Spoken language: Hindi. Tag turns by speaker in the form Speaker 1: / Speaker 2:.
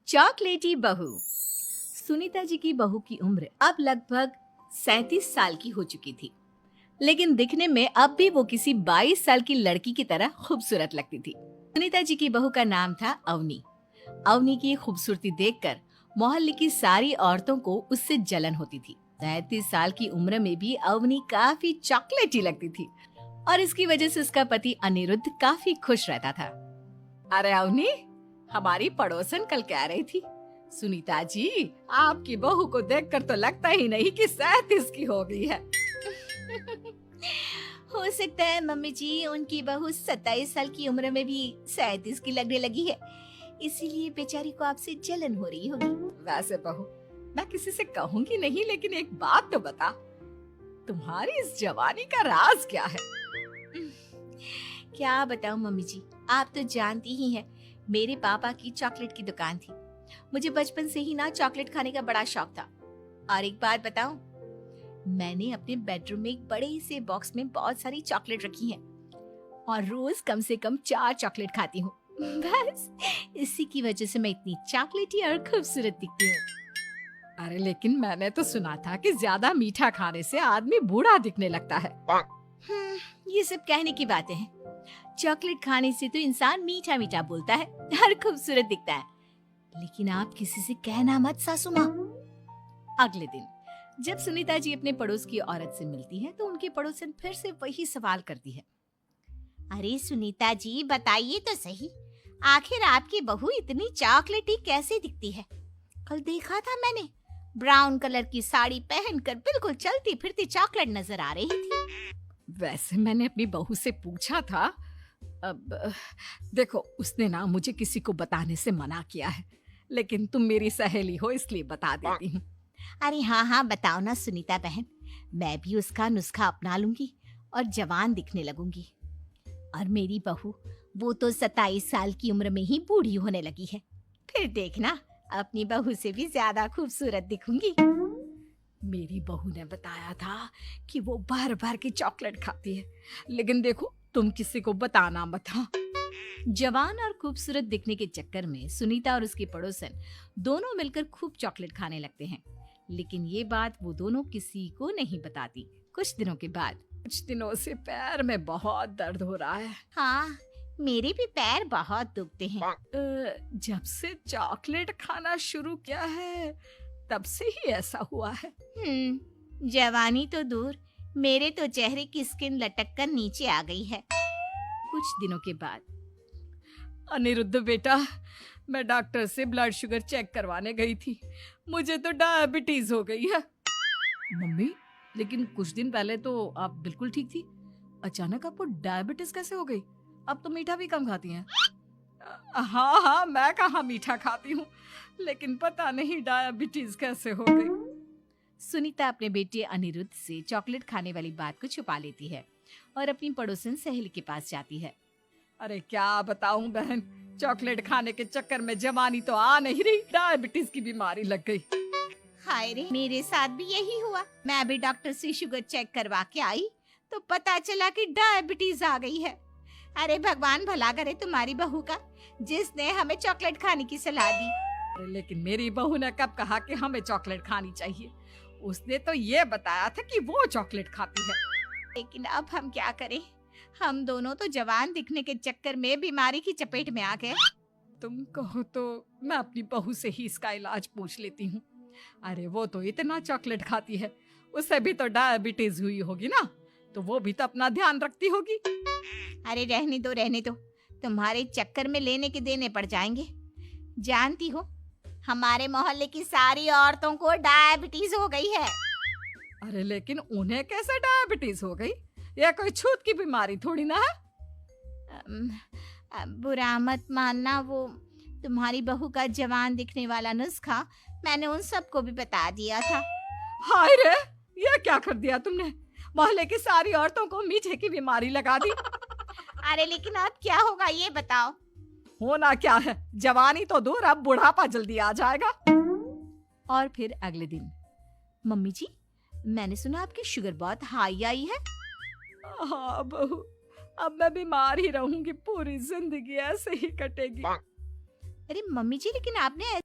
Speaker 1: चॉकलेटी बहू। सुनीता जी की बहू की उम्र अब लगभग 37 साल की हो चुकी थी, लेकिन दिखने में अब भी वो किसी 22 साल की लड़की की तरह खूबसूरत लगती थी। सुनीता जी की बहू का नाम था अवनी। अवनी की खूबसूरती देखकर मोहल्ले की सारी औरतों को उससे जलन होती थी। 37 साल की उम्र में भी अवनी काफी चॉकलेटी लगती थी और इसकी वजह से उसका पति अनिरुद्ध काफी खुश रहता था। अरे अवनी, हमारी पड़ोसन कल कह रही थी, सुनीता जी आपकी बहू को देखकर तो लगता ही नहीं कि 37 की हो गई है।
Speaker 2: हो सकता है मम्मी जी उनकी बहू 27 साल की उम्र में भी 37 की लगने लगी है, इसीलिए बेचारी को आपसे जलन हो रही होगी।
Speaker 1: वैसे बहू, मैं किसी से कहूंगी नहीं, लेकिन एक बात तो बता, तुम्हारी इस जवानी का राज क्या है?
Speaker 2: क्या बताऊं मम्मी जी, आप तो जानती ही हैं, मेरे पापा की चॉकलेट की दुकान थी। मुझे बचपन से ही ना चॉकलेट खाने का बड़ा शौक था। और एक बात बताऊं, मैंने अपने बेडरूम में एक बड़े से बॉक्स में बहुत सारी चॉकलेट रखी हैं और रोज कम से कम 4 चॉकलेट खाती हूँ। बस इसी की वजह से मैं इतनी चॉकलेटी और खूबसूरत दिखती हूँ।
Speaker 1: अरे लेकिन मैंने तो सुना था कि ज्यादा मीठा खाने से आदमी बूढ़ा दिखने लगता है।
Speaker 2: ये सब कहने की बातें हैं। चॉकलेट खाने से तो इंसान मीठा मीठा बोलता है और खूबसूरत दिखता है। लेकिन आप किसी से कहना मत सासू माँ।
Speaker 1: अगले दिन जब सुनीता जी अपने पड़ोस की औरत से मिलती है तो उनकी पड़ोसन फिर से वही सवाल करती है।
Speaker 2: अरे सुनीता जी बताइए तो सही, आखिर आपकी बहू इतनी चॉकलेटी कैसे दिखती है? कल देखा था मैंने, ब्राउन कलर की साड़ी पहनकर बिल्कुल चलती फिरती चॉकलेट नजर आ रही थी।
Speaker 1: वैसे मैंने अपनी बहू से पूछा था। अब देखो, उसने ना मुझे किसी को बताने से मना किया है, लेकिन तुम मेरी सहेली हो इसलिए बता देती हूँ।
Speaker 2: अरे हाँ हाँ बताओ ना सुनीता बहन, मैं भी उसका नुस्खा अपना लूंगी और जवान दिखने लगूंगी। और मेरी बहू, वो तो 27 साल की उम्र में ही बूढ़ी होने लगी है, फिर देखना अपनी बहू से भी ज्यादा खूबसूरत दिखूंगी।
Speaker 1: मेरी बहू ने बताया था कि वो भर भर के चॉकलेट खाती है, लेकिन देखो तुम किसी को बताना मत। हाँ। जवान और खूबसूरत दिखने के चक्कर में सुनीता और उसकी पड़ोसन दोनों मिलकर खूब चॉकलेट खाने लगते हैं, लेकिन ये बात वो दोनों किसी को नहीं बताती। कुछ दिनों से पैर में बहुत दर्द हो रहा है।
Speaker 2: हाँ, मेरे भी पैर बहुत दुखते हैं।
Speaker 1: जब से चॉकलेट खाना शुरू किया है तब से ही ऐसा हुआ है।
Speaker 2: जवानी तो दूर, मेरे तो चेहरे की स्किन लटक कर नीचे आ गई है।
Speaker 1: कुछ दिनों के बाद, अनिरुद्ध बेटा, मैं डॉक्टर से ब्लड शुगर चेक करवाने गई थी, मुझे तो डायबिटीज हो गई है। मम्मी, लेकिन कुछ दिन पहले तो आप बिल्कुल ठीक थी, अचानक आपको डायबिटीज कैसे हो गई? अब तो मीठा भी कम खाती हैं। हाँ हाँ, मैं कहाँ मीठा खाती हूँ, लेकिन पता नहीं डायबिटीज कैसे हो गई। सुनीता अपने बेटे अनिरुद्ध से चॉकलेट खाने वाली बात को छुपा लेती है और अपनी पड़ोसन सहेली के पास जाती है। अरे क्या बताऊं बहन, चॉकलेट खाने के चक्कर में जवानी तो आ नहीं रही, डायबिटीज की बीमारी लग गई।
Speaker 2: हाय रे, मेरे साथ भी यही हुआ। मैं अभी डॉक्टर से शुगर चेक करवा के आई तो पता चला कि डायबिटीज आ गई है। अरे भगवान भला करे तुम्हारी बहू का, जिसने हमें चॉकलेट खाने की सलाह दी।
Speaker 1: अरे लेकिन मेरी बहू ने कब कहा कि हमें चॉकलेट खानी चाहिए? उसने तो ये बताया था कि वो चॉकलेट खाती है।
Speaker 2: लेकिन अब हम क्या करें, हम दोनों तो जवान दिखने के चक्कर में बीमारी की चपेट में आ गए।
Speaker 1: तुम कहो तो मैं अपनी बहू से ही इसका इलाज पूछ लेती हूँ। अरे वो तो इतना चॉकलेट खाती है, उसे भी तो डायबिटीज हुई होगी ना, तो वो भी तो अपना ध्यान रखती होगी।
Speaker 2: अरे रहने दो, तुम्हारे चक्कर में लेने के देने पड़ जाएंगे। जानती हो, हमारे मोहल्ले की सारी औरतों को डायबिटीज हो गई है।
Speaker 1: अरे लेकिन उन्हें कैसे डायबिटीज हो गई? यह कोई छूत की बीमारी थोड़ी ना है।
Speaker 2: बुरा मत मानना, वो तुम्हारी बहू का जवान दिखने वाला नुस्खा मैंने उन सबको भी बता दिया था।
Speaker 1: हाय रे, ये क्या कर दिया तुमने? मोहल्ले की सारी औरतों को मीठे की बीमारी लगा दी।
Speaker 2: अरे लेकिन अब क्या होगा ये बताओ।
Speaker 1: होना क्या है, जवानी तो दूर, अब बुढ़ापा जल्दी आ जाएगा। और फिर अगले दिन,
Speaker 2: मम्मी जी, मैंने सुना आपकी शुगर बहुत हाई आई है।
Speaker 1: हाँ बहू, अब मैं बीमार ही रहूंगी, पूरी जिंदगी ऐसे ही कटेगी।
Speaker 2: अरे मम्मी जी, लेकिन आपने